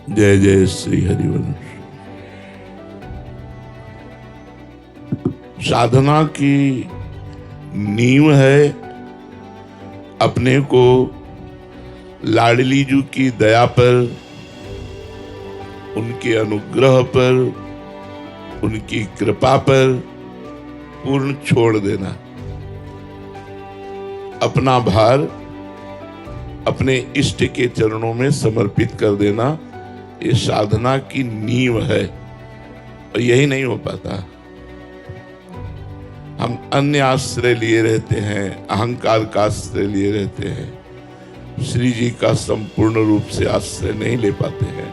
जय जय श्री हरिवंश। साधना की नींव है अपने को लाडली जी की दया पर, उनके अनुग्रह पर, उनकी कृपा पर पूर्ण छोड़ देना। अपना भार अपने इष्ट के चरणों में समर्पित कर देना, ये साधना की नींव है। और यही नहीं हो पाता। हम अन्य आश्रय लिए रहते हैं, अहंकार का आश्रय लिए रहते हैं, श्री जी का संपूर्ण रूप से आश्रय नहीं ले पाते हैं।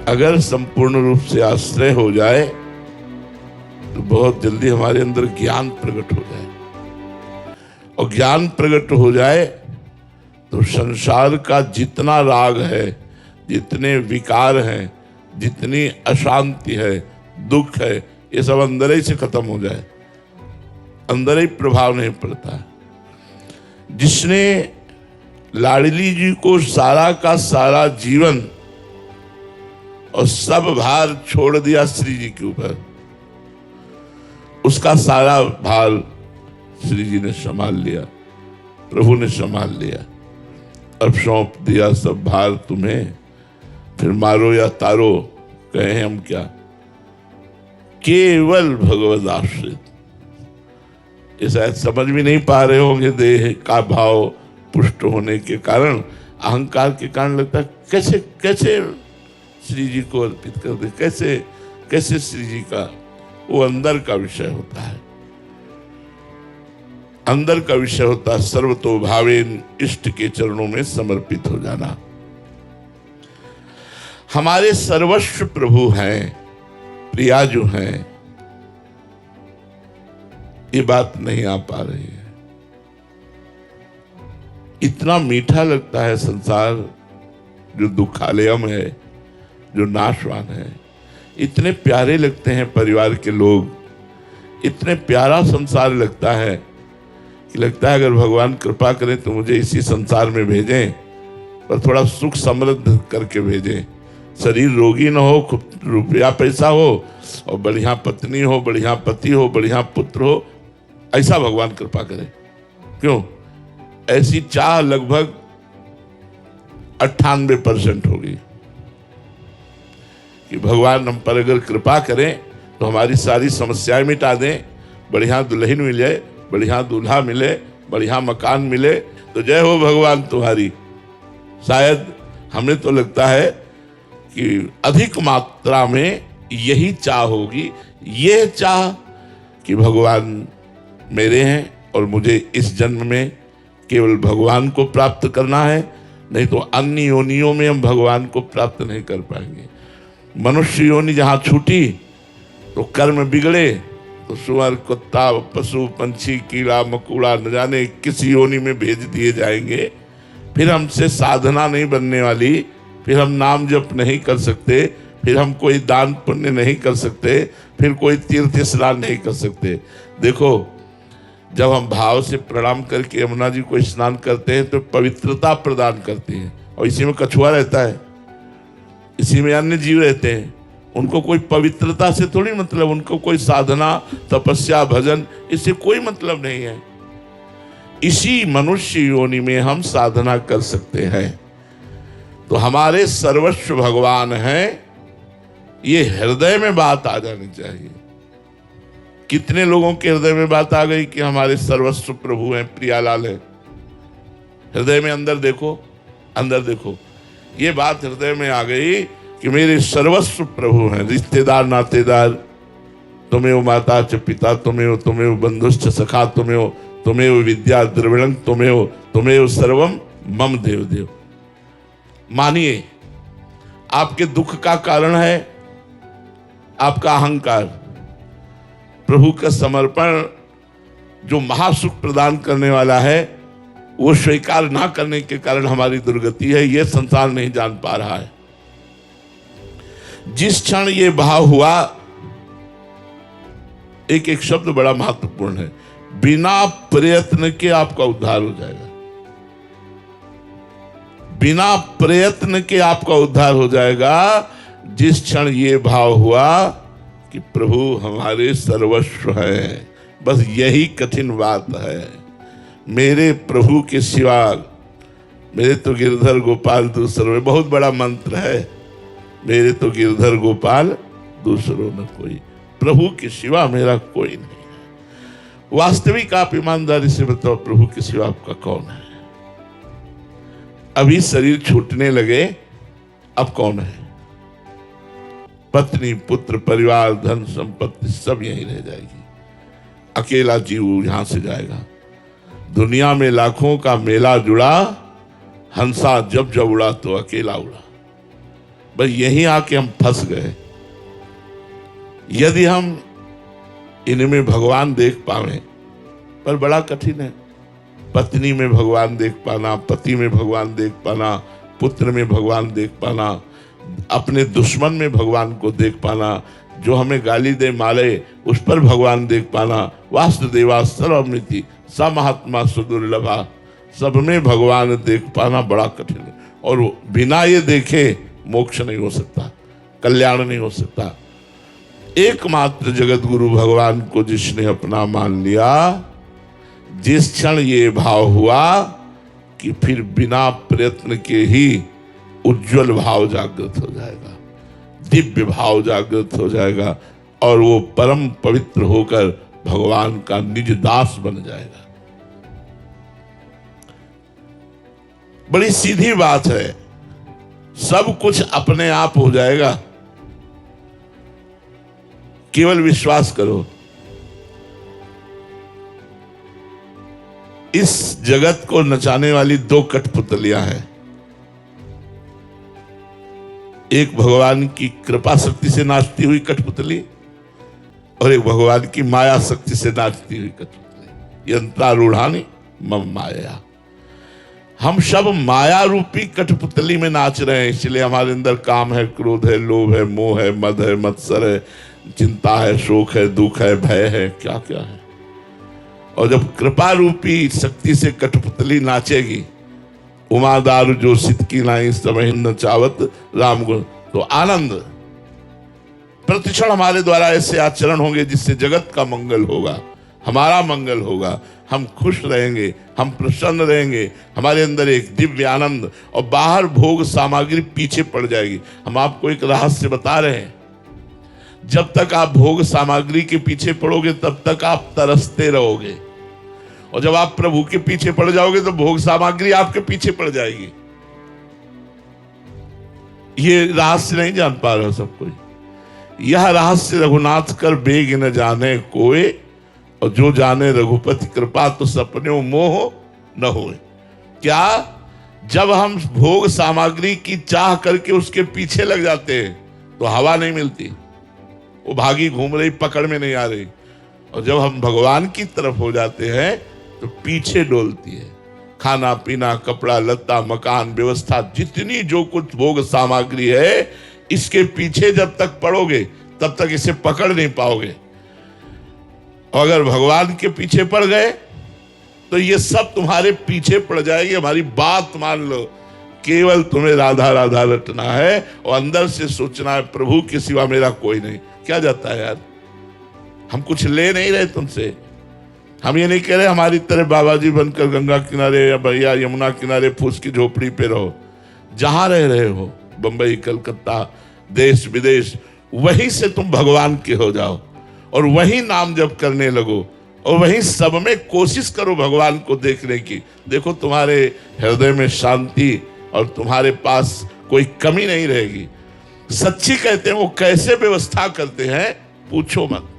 अगर संपूर्ण रूप से आश्रय हो जाए तो बहुत जल्दी हमारे अंदर ज्ञान प्रकट हो जाए, और ज्ञान प्रकट हो जाए तो संसार का जितना राग है, जितने विकार हैं, जितनी अशांति है, दुख है, ये सब अंदर ही से खत्म हो जाए, अंदर ही प्रभाव नहीं पड़ता। जिसने लाडली जी को सारा का सारा जीवन और सब भार छोड़ दिया श्री जी के ऊपर, उसका सारा भार श्री जी ने संभाल लिया, प्रभु ने संभाल लिया। अब सौंप दिया सब भार तुम्हें, फिर मारो या तारो कहें हम क्या, केवल भगवद आश्रित। ये शायद समझ भी नहीं पा रहे होंगे, देह का भाव पुष्ट होने के कारण, अहंकार के कारण लगता है कैसे कैसे श्री जी को अर्पित कर दे, कैसे कैसे श्री जी का। वो अंदर का विषय होता है, अंदर का विषय होता है। सर्वतो भावेन इष्ट के चरणों में समर्पित हो जाना। हमारे सर्वस्व प्रभु हैं, प्रिया जो हैं, ये बात नहीं आ पा रही है। इतना मीठा लगता है संसार जो दुखालयम है, जो नाशवान है। इतने प्यारे लगते हैं परिवार के लोग, इतने प्यारा संसार लगता है कि लगता है अगर भगवान कृपा करें तो मुझे इसी संसार में भेजें, पर थोड़ा सुख समृद्ध करके भेजें। शरीर रोगी न हो, खूब रुपया पैसा हो, और बढ़िया पत्नी हो, बढ़िया पति हो, बढ़िया पुत्र हो, ऐसा भगवान कृपा करे। क्यों? ऐसी चाह लगभग 98% होगी कि भगवान हम पर अगर कृपा करें तो हमारी सारी समस्याएं मिटा दें, बढ़िया दुल्हन मिले, बढ़िया दूल्हा मिले, बढ़िया मकान मिले, तो जय हो भगवान तुम्हारी। शायद हमें तो लगता है कि अधिक मात्रा में यही चाह होगी, ये चाह कि भगवान मेरे हैं और मुझे इस जन्म में केवल भगवान को प्राप्त करना है, नहीं तो अन्य योनियों में हम भगवान को प्राप्त नहीं कर पाएंगे। मनुष्य योनि जहाँ छूटी तो कर्म बिगड़े, तो सुअर, कुत्ता, पशु, पंछी, कीड़ा मकोड़ा न जाने किस योनि में भेज दिए जाएंगे। फिर हमसे साधना नहीं बनने वाली, फिर हम नाम जप नहीं कर सकते, फिर हम कोई दान पुण्य नहीं कर सकते, फिर कोई तीर्थ स्नान नहीं कर सकते। देखो, जब हम भाव से प्रणाम करके यमुना जी को स्नान करते हैं तो पवित्रता प्रदान करते हैं, और इसी में कछुआ रहता है, इसी में अन्य जीव रहते हैं। उनको कोई पवित्रता से थोड़ी मतलब, उनको कोई साधना, तपस्या, भजन, इससे कोई मतलब नहीं है। इसी मनुष्य योनि में हम साधना कर सकते हैं। तो हमारे सर्वस्व भगवान हैं, ये हृदय में बात आ जानी चाहिए। कितने लोगों के हृदय में बात आ गई कि हमारे सर्वस्व प्रभु हैं, प्रियालाल हैं। हृदय में अंदर देखो, अंदर देखो, ये बात हृदय में आ गई कि मेरे सर्वस्व प्रभु हैं। रिश्तेदार, नातेदार, तुमेव माता च पिता, तुमेव बंधुश्च सखा, तुमेव विद्या द्रविणं, तुमेव सर्वम मम देव देव। मानिए, आपके दुख का कारण है आपका अहंकार। प्रभु का समर्पण जो महासुख प्रदान करने वाला है, वो स्वीकार ना करने के कारण हमारी दुर्गति है। ये संसार नहीं जान पा रहा है। जिस क्षण ये भाव हुआ, एक एक शब्द बड़ा महत्वपूर्ण है, बिना प्रयत्न के आपका उद्धार हो जाएगा। बिना प्रयत्न के आपका उद्धार हो जाएगा जिस क्षण ये भाव हुआ कि प्रभु हमारे सर्वस्व है। बस यही कठिन बात है। मेरे प्रभु के सिवा, मेरे तो गिरधर गोपाल दूसरों, बहुत बड़ा मंत्र है, मेरे तो गिरधर गोपाल दूसरों न कोई, प्रभु के सिवा मेरा कोई नहीं है। वास्तविक आप ईमानदारी से बताओ, प्रभु के सिवा आपका कौन है? अभी शरीर छूटने लगे, अब कौन है? पत्नी, पुत्र, परिवार, धन संपत्ति सब यहीं रह जाएगी। अकेला जीव यहां से जाएगा। दुनिया में लाखों का मेला जुड़ा, हंसा जब जब उड़ा तो अकेला उड़ा। बस यहीं आके हम फंस गए। यदि हम इनमें भगवान देख पावे, पर बड़ा कठिन है। पत्नी में भगवान देख पाना, पति में भगवान देख पाना, पुत्र में भगवान देख पाना, अपने दुश्मन में भगवान को देख पाना, जो हमें गाली दे मारे उस पर भगवान देख पाना। वासुदेवा सर्वमिति स महात्मा सुदुर्लभा, सब में भगवान देख पाना बड़ा कठिन है। और बिना ये देखे मोक्ष नहीं हो सकता, कल्याण नहीं हो सकता। एकमात्र जगत गुरु भगवान को जिसने अपना मान लिया, जिस क्षण ये भाव हुआ कि फिर बिना प्रयत्न के ही उज्जवल भाव जागृत हो जाएगा, दिव्य भाव जागृत हो जाएगा, और वो परम पवित्र होकर भगवान का निज दास बन जाएगा। बड़ी सीधी बात है, सब कुछ अपने आप हो जाएगा, केवल विश्वास करो। इस जगत को नचाने वाली दो कठपुतलियां हैं, एक भगवान की कृपा शक्ति से नाचती हुई कठपुतली और एक भगवान की माया शक्ति से नाचती हुई कठपुतली। यंत्रारूढ़ानि मम माया। हम सब माया रूपी कठपुतली में नाच रहे हैं, इसलिए हमारे अंदर काम है, क्रोध है, लोभ है, मोह है, मद है, मत्सर है, चिंता है, शोक है, दुख है, भय है, क्या क्या है। और जब कृपा रूपी शक्ति से कठपुतली नाचेगी, उमादार जो सिद्धि नाई समय नचावत राम गुण, तो आनंद प्रतिक्षण हमारे द्वारा ऐसे आचरण होंगे जिससे जगत का मंगल होगा, हमारा मंगल होगा, हम खुश रहेंगे, हम प्रसन्न रहेंगे, हमारे अंदर एक दिव्य आनंद, और बाहर भोग सामग्री पीछे पड़ जाएगी। हम आपको एक रहस्य बता रहे हैं, जब तक आप भोग सामग्री के पीछे पड़ोगे तब तक आप तरसते रहोगे, और जब आप प्रभु के पीछे पड़ जाओगे तो भोग सामग्री आपके पीछे पड़ जाएगी। ये रहस्य नहीं जान पा रहे सब कोई। यह रहस्य रघुनाथ कर बेग न जाने कोई, और जो जाने रघुपति कृपा तो सपने मोह न होए। क्या? जब हम भोग सामग्री की चाह करके उसके पीछे लग जाते हैं तो हवा नहीं मिलती, वो भागी घूम रही, पकड़ में नहीं आ रही। और जब हम भगवान की तरफ हो जाते हैं तो पीछे डोलती है। खाना पीना, कपड़ा लत्ता, मकान, व्यवस्था, जितनी जो कुछ भोग सामग्री है, इसके पीछे जब तक पड़ोगे तब तक इसे पकड़ नहीं पाओगे। और अगर भगवान के पीछे पड़ गए तो ये सब तुम्हारे पीछे पड़ जाएगी। हमारी बात मान लो, केवल तुम्हें राधा राधा रटना है और अंदर से सोचना है प्रभु के सिवा मेरा कोई नहीं। क्या जाता है यार, हम कुछ ले नहीं रहे तुमसे। हम ये नहीं कह रहे हमारी तरह बाबा जी बनकर गंगा किनारे या भैया यमुना किनारे फूस की झोपड़ी पे रहो। जहां रह रहे हो, बंबई, कलकत्ता, देश विदेश, वहीं से तुम भगवान के हो जाओ और वहीं नाम जप करने लगो और वहीं सब में कोशिश करो भगवान को देखने की। देखो तुम्हारे हृदय में शांति और तुम्हारे पास कोई कमी नहीं रहेगी। सच्ची कहते हैं वो कैसे व्यवस्था करते हैं पूछो मत।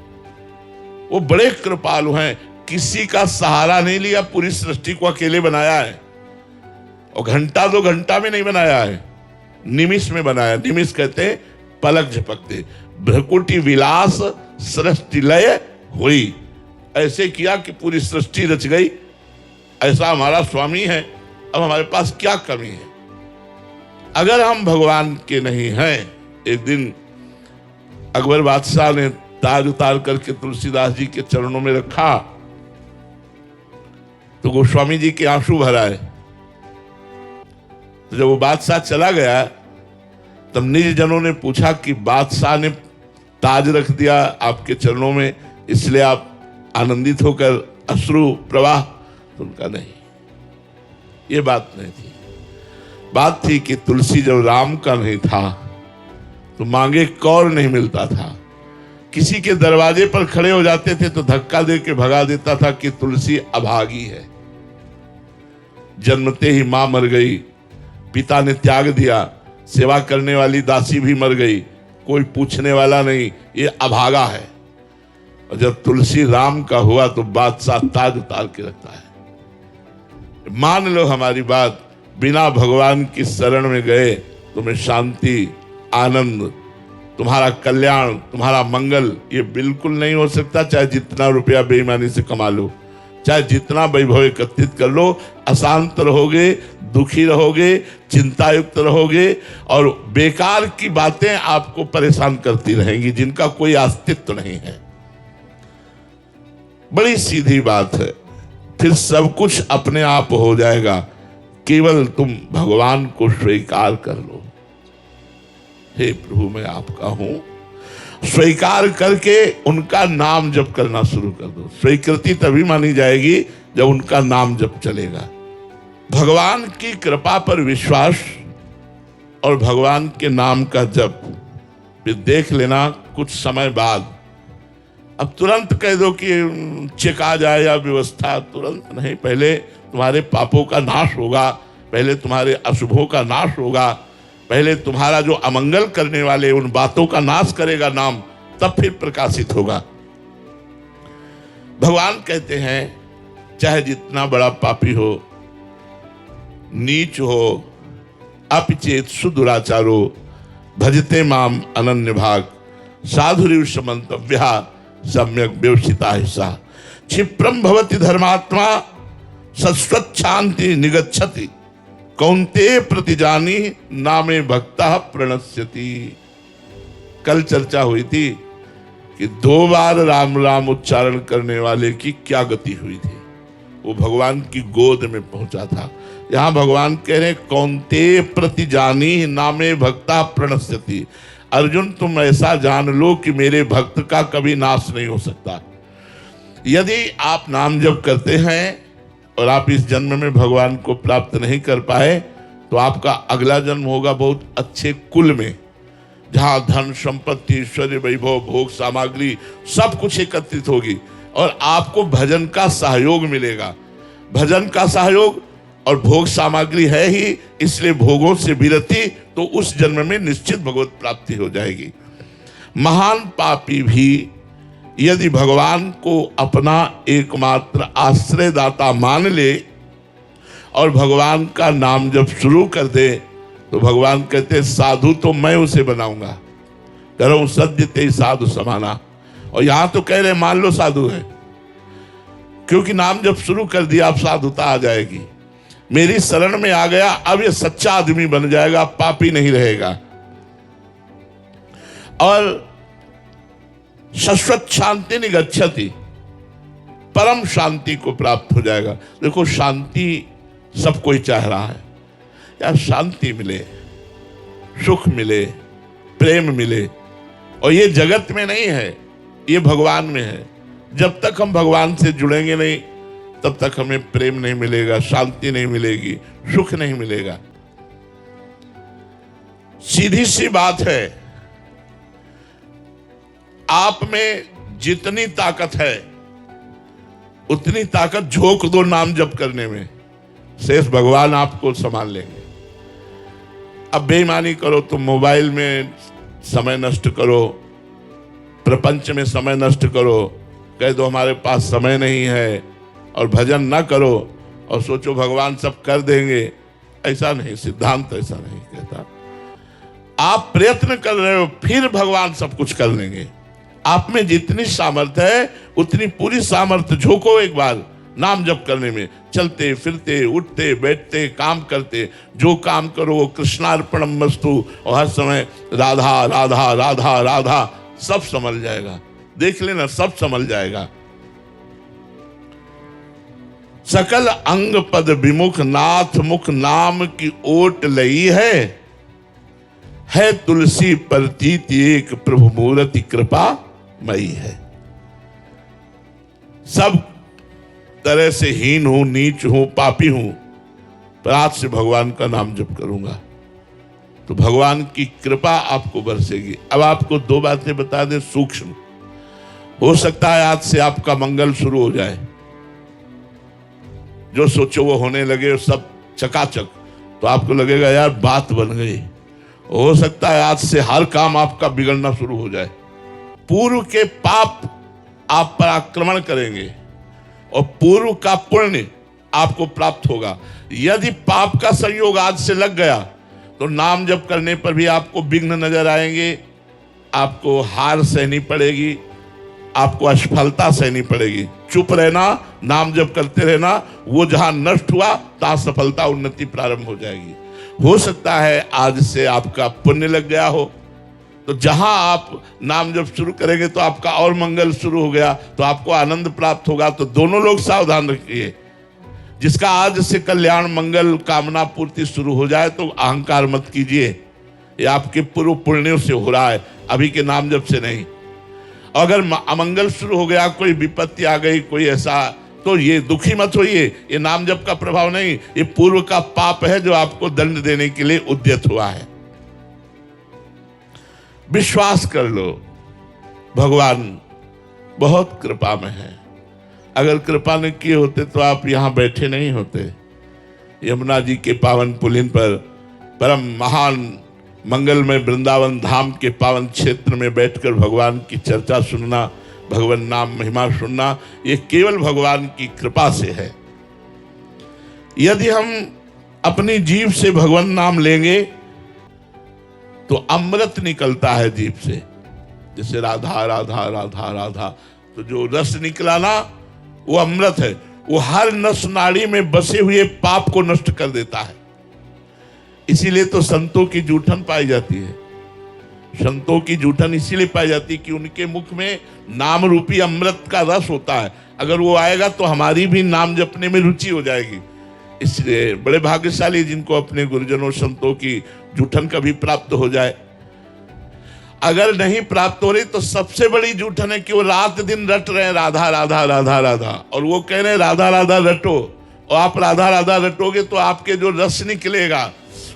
वो बड़े कृपालु हैं, किसी का सहारा नहीं लिया, पूरी सृष्टि को अकेले बनाया है। और घंटा दो घंटा में नहीं बनाया है, निमिष में बनाया। निमिष कहते हैं पलक झपकते। भ्रकुटी विलास सृष्टि लय हुई, ऐसे किया कि पूरी सृष्टि रच गई। ऐसा हमारा स्वामी है। अब हमारे पास क्या कमी है? अगर हम भगवान के नहीं हैं, एक दिन अकबर बादशाह ने ताज उतार करके तुलसीदास जी के चरणों में रखा तो गोस्वामी जी के आंसू भर आए। तो जब वो बादशाह चला गया तब निज जनों ने पूछा कि बादशाह ने ताज रख दिया आपके चरणों में, इसलिए आप आनंदित होकर अश्रु प्रवाह? तो उनका नहीं, ये बात नहीं थी। बात थी कि तुलसी जब राम का नहीं था तो मांगे कौर नहीं मिलता था। किसी के दरवाजे पर खड़े हो जाते थे तो धक्का दे के भगा देता था कि तुलसी अभागी है। जन्मते ही मां मर गई, पिता ने त्याग दिया, सेवा करने वाली दासी भी मर गई, कोई पूछने वाला नहीं, ये अभागा है। और जब तुलसी राम का हुआ तो बादशाह ताज उतार के रखता है। मान लो हमारी बात, बिना भगवान की शरण में गए तुम्हें शांति, आनंद, तुम्हारा कल्याण, तुम्हारा मंगल ये बिल्कुल नहीं हो सकता। चाहे जितना रुपया बेईमानी से कमा लो, चाहे जितना वैभव एकत्रित कर लो, अशांत रहोगे, दुखी रहोगे, चिंतायुक्त रहोगे और बेकार की बातें आपको परेशान करती रहेंगी जिनका कोई अस्तित्व नहीं है। बड़ी सीधी बात है। फिर सब कुछ अपने आप हो जाएगा, केवल तुम भगवान को स्वीकार कर लो। हे प्रभु मैं आपका हूं, स्वीकार करके उनका नाम जप करना शुरू कर दो। स्वीकृति तभी मानी जाएगी जब उनका नाम जप चलेगा। भगवान की कृपा पर विश्वास और भगवान के नाम का जप, फिर देख लेना कुछ समय बाद। अब तुरंत कह दो कि चेक आ जाए या व्यवस्था, तुरंत नहीं। पहले तुम्हारे पापों का नाश होगा, पहले तुम्हारे अशुभों का नाश होगा, पहले तुम्हारा जो अमंगल करने वाले उन बातों का नाश करेगा नाम, तब फिर प्रकाशित होगा। भगवान कहते हैं चाहे जितना बड़ा पापी हो, नीच हो, अपिचेत सुदुराचारो, भजते माम अनन्य भाग, साधुरिव समन्तव्या सम्यक व्यवसिता हिस्सा, क्षिप्रम भवति धर्मात्मा सस्वच्छांति निगच्छति, कौन्ते प्रतिजानी नामे भक्ता प्रणश्यति। कल चर्चा हुई थी कि 2 बार राम राम उच्चारण करने वाले की क्या गति हुई थी। वो भगवान की गोद में पहुंचा था। यहां भगवान कह रहे कौन्ते प्रतिजानी नामे भक्ता प्रणश्यति। अर्जुन तुम ऐसा जान लो कि मेरे भक्त का कभी नाश नहीं हो सकता। यदि आप नाम जप करते हैं और आप इस जन्म में भगवान को प्राप्त नहीं कर पाए तो आपका अगला जन्म होगा बहुत अच्छे कुल में, जहां धन संपत्ति ऐश्वर्य वैभव भोग सामग्री सब कुछ एकत्रित होगी और आपको भजन का सहयोग मिलेगा। भजन का सहयोग और भोग सामग्री है ही, इसलिए भोगों से विरति, तो उस जन्म में निश्चित भगवत प्राप्ति हो जाएगी। महान पापी भी यदि भगवान को अपना एकमात्र आश्रयदाता मान ले और भगवान का नाम जब शुरू कर दे तो भगवान कहते साधु तो मैं उसे बनाऊंगा, करो सद्यते साधु समाना। और यहां तो कह रहे मान लो साधु है, क्योंकि नाम जब शुरू कर दिया अब साधुता आ जाएगी। मेरी शरण में आ गया, अब ये सच्चा आदमी बन जाएगा, पापी नहीं रहेगा और शाश्वत शांति निगच्छति, परम शांति को प्राप्त हो जाएगा। देखो शांति सब कोई चाह रहा है, यार शांति मिले, सुख मिले, प्रेम मिले, और ये जगत में नहीं है, ये भगवान में है। जब तक हम भगवान से जुड़ेंगे नहीं तब तक हमें प्रेम नहीं मिलेगा, शांति नहीं मिलेगी, सुख नहीं मिलेगा। सीधी सी बात है, आप में जितनी ताकत है उतनी ताकत झोंक दो नाम जप करने में, शेष भगवान आपको संभाल लेंगे। अब बेईमानी करो तो मोबाइल में समय नष्ट करो, प्रपंच में समय नष्ट करो, कह दो हमारे पास समय नहीं है, और भजन ना करो और सोचो भगवान सब कर देंगे। ऐसा नहीं, सिद्धांत ऐसा नहीं कहता। आप प्रयत्न कर रहे हो फिर भगवान सब कुछ कर लेंगे। आप में जितनी सामर्थ्य है उतनी पूरी सामर्थ्य झोंको एक बार नाम जप करने में। चलते फिरते उठते बैठते काम करते, जो काम करो वो कृष्णार्पणमस्तु, और हर समय राधा राधा राधा राधा, सब संभल जाएगा। देख लेना, सब संभल जाएगा। सकल अंग पद विमुख नाथ मुख नाम की ओट लई है तुलसी प्रतीत एक प्रभु मूर्ति कृपा मई है। सब तरह से हीन हूं, नीच हूं, पापी हूं, पर आज से भगवान का नाम जप करूंगा तो भगवान की कृपा आपको बरसेगी। अब आपको दो बातें बता दें सूक्ष्म। हो सकता है आज से आपका मंगल शुरू हो जाए, जो सोचो वो होने लगे सब चकाचक, तो आपको लगेगा यार बात बन गई। हो सकता है आज से हर काम आपका बिगड़ना शुरू हो जाए। पूर्व के पाप आप पर आक्रमण करेंगे और पूर्व का पुण्य आपको प्राप्त होगा। यदि पाप का संयोग आज से लग गया तो नाम जप करने पर भी आपको विघ्न नजर आएंगे, आपको हार सहनी पड़ेगी, आपको असफलता सहनी पड़ेगी। चुप रहना, नाम जप करते रहना, वो जहां नष्ट हुआ तहां सफलता उन्नति प्रारंभ हो जाएगी। हो सकता है आज से आपका पुण्य लग गया हो, तो जहां आप नाम जप शुरू करेंगे तो आपका और मंगल शुरू हो गया तो आपको आनंद प्राप्त होगा। तो दोनों लोग सावधान रखिए। जिसका आज से कल्याण मंगल कामना पूर्ति शुरू हो जाए तो अहंकार मत कीजिए, ये आपके पूर्व पुण्यों से हो रहा है, अभी के नाम जप से नहीं। अगर अमंगल शुरू हो गया, कोई विपत्ति आ गई, कोई ऐसा, तो ये दुखी मत होइए, ये नाम जप का प्रभाव नहीं, ये पूर्व का पाप है जो आपको दंड देने के लिए उद्यत हुआ है। विश्वास कर लो, भगवान बहुत कृपा में है। अगर कृपा न किए होते तो आप यहां बैठे नहीं होते। यमुना जी के पावन पुलिन पर परम महान मंगलमय वृंदावन धाम के पावन क्षेत्र में बैठकर भगवान की चर्चा सुनना, भगवान नाम महिमा सुनना, ये केवल भगवान की कृपा से है। यदि हम अपनी जीभ से भगवान नाम लेंगे तो अमृत निकलता है जीभ से, जैसे राधा राधा राधा राधा, तो जो रस निकला ना वो अमृत है। वो हर नस नाड़ी में बसे हुए पाप को नष्ट कर देता है। इसीलिए तो संतों की जूठन पाई जाती है। संतों की जूठन इसीलिए पाई जाती है कि उनके मुख में नाम रूपी अमृत का रस होता है। अगर वो आएगा तो हमारी भी नाम जपने में रुचि हो जाएगी। इसलिए बड़े भाग्यशाली जिनको अपने गुरुजनों संतों की जूठन कभी प्राप्त हो जाए। अगर नहीं प्राप्त हो रही तो सबसे बड़ी जूठन है कि वो रात दिन रट रहे हैं राधा राधा राधा राधा, और वो कह रहे हैं राधा राधा रटो, और आप राधा राधा रटोगे तो आपके जो रस निकलेगा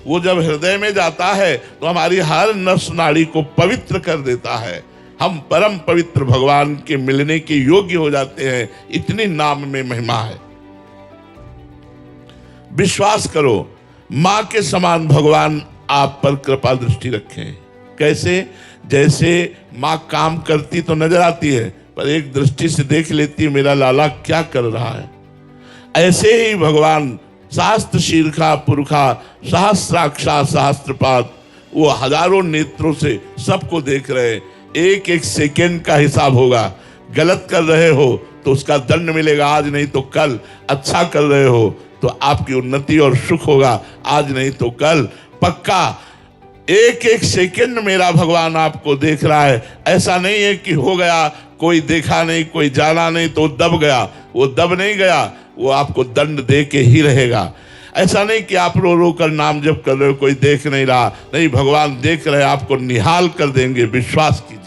वो जब हृदय में जाता है तो हमारी हर नस नाड़ी को पवित्र कर देता है। हम परम पवित्र भगवान के मिलने के योग्य हो जाते हैं। इतनी नाम में महिमा है। विश्वास करो, मां के समान भगवान आप पर कृपा दृष्टि रखें। कैसे? जैसे मां काम करती तो नजर आती है, पर एक दृष्टि से देख लेती है मेरा लाला क्या कर रहा है। ऐसे ही भगवान शास्त्र शीर्षा पुरखा सहस्राक्षा सहस्त्रपात, वो हजारों नेत्रों से सबको देख रहे। एक एक सेकेंड का हिसाब होगा। गलत कर रहे हो तो उसका दंड मिलेगा, आज नहीं तो कल। अच्छा कर रहे हो तो आपकी उन्नति और सुख होगा, आज नहीं तो कल पक्का। एक एक सेकंड मेरा भगवान आपको देख रहा है। ऐसा नहीं है कि हो गया, कोई देखा नहीं, कोई जाना नहीं तो दब गया। वो दब नहीं गया, वो आपको दंड दे के ही रहेगा। ऐसा नहीं कि आप रो रो कर नाम जप कर रहे हो, कोई देख नहीं रहा। नहीं, भगवान देख रहे, आपको निहाल कर देंगे। विश्वास कीजिए।